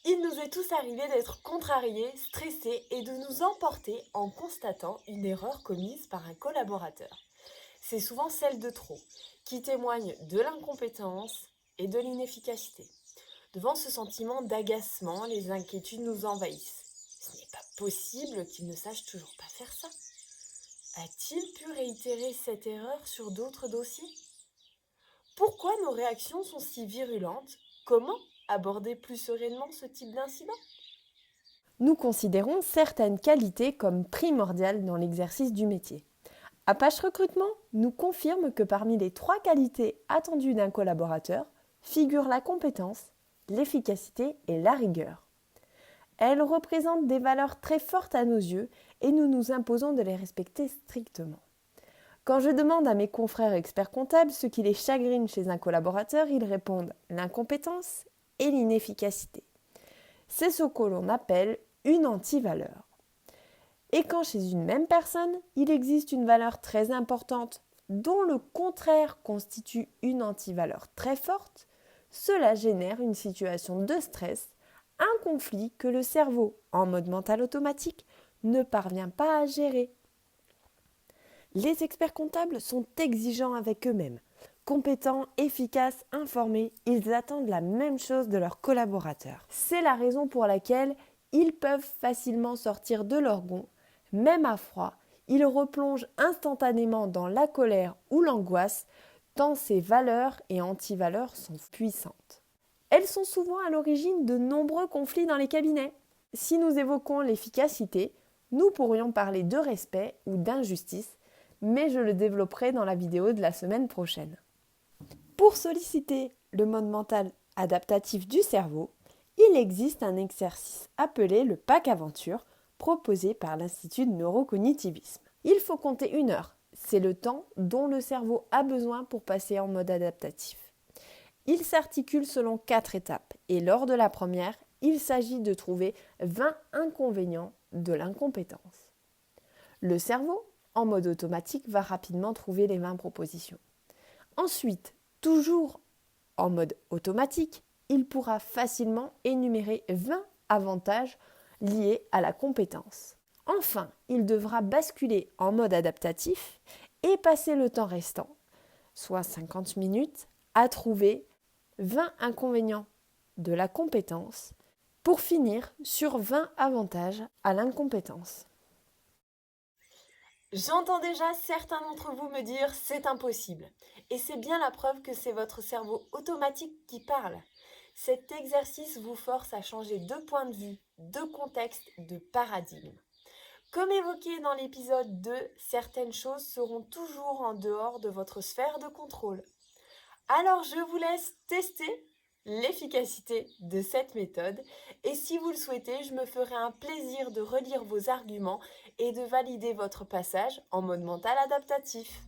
Il nous est tous arrivé d'être contrariés, stressés et de nous emporter en constatant une erreur commise par un collaborateur. C'est souvent celle de trop, qui témoigne de l'incompétence et de l'inefficacité. Devant ce sentiment d'agacement, les inquiétudes nous envahissent. Ce n'est pas possible qu'il ne sache toujours pas faire ça. A-t-il pu réitérer cette erreur sur d'autres dossiers? Pourquoi nos réactions sont si virulentes? Comment aborder plus sereinement ce type d'incident? Nous considérons certaines qualités comme primordiales dans l'exercice du métier. Apache Recrutement nous confirme que parmi les 3 qualités attendues d'un collaborateur figurent la compétence, l'efficacité et la rigueur. Elles représentent des valeurs très fortes à nos yeux et nous nous imposons de les respecter strictement. Quand je demande à mes confrères experts comptables ce qui les chagrine chez un collaborateur, ils répondent l'incompétence et l'inefficacité. C'est ce que l'on appelle une antivaleur. Et quand chez une même personne, il existe une valeur très importante dont le contraire constitue une antivaleur très forte, cela génère une situation de stress, un conflit que le cerveau, en mode mental automatique, ne parvient pas à gérer. Les experts comptables sont exigeants avec eux-mêmes. Compétents, efficaces, informés, ils attendent la même chose de leurs collaborateurs. C'est la raison pour laquelle ils peuvent facilement sortir de leur gonds, même à froid. Ils replongent instantanément dans la colère ou l'angoisse, tant ces valeurs et antivaleurs sont puissantes. Elles sont souvent à l'origine de nombreux conflits dans les cabinets. Si nous évoquons l'efficacité, nous pourrions parler de respect ou d'injustice, mais je le développerai dans la vidéo de la semaine prochaine. Pour solliciter le mode mental adaptatif du cerveau, il existe un exercice appelé le pack aventure proposé par l'Institut de neurocognitivisme. Il faut compter 1 heure, c'est le temps dont le cerveau a besoin pour passer en mode adaptatif. Il s'articule selon 4 étapes et lors de la première, il s'agit de trouver 20 inconvénients de l'incompétence. Le cerveau, en mode automatique, va rapidement trouver les 20 propositions. Ensuite, toujours en mode automatique, il pourra facilement énumérer 20 avantages liés à la compétence. Enfin, il devra basculer en mode adaptatif et passer le temps restant, soit 50 minutes, à trouver 20 inconvénients de la compétence pour finir sur 20 avantages à l'incompétence. J'entends déjà certains d'entre vous me dire c'est impossible. Et c'est bien la preuve que c'est votre cerveau automatique qui parle. Cet exercice vous force à changer de point de vue, de contexte, de paradigme. Comme évoqué dans l'épisode 2, certaines choses seront toujours en dehors de votre sphère de contrôle. Alors je vous laisse tester l'efficacité de cette méthode et si vous le souhaitez, je me ferai un plaisir de relire vos arguments et de valider votre passage en mode mental adaptatif.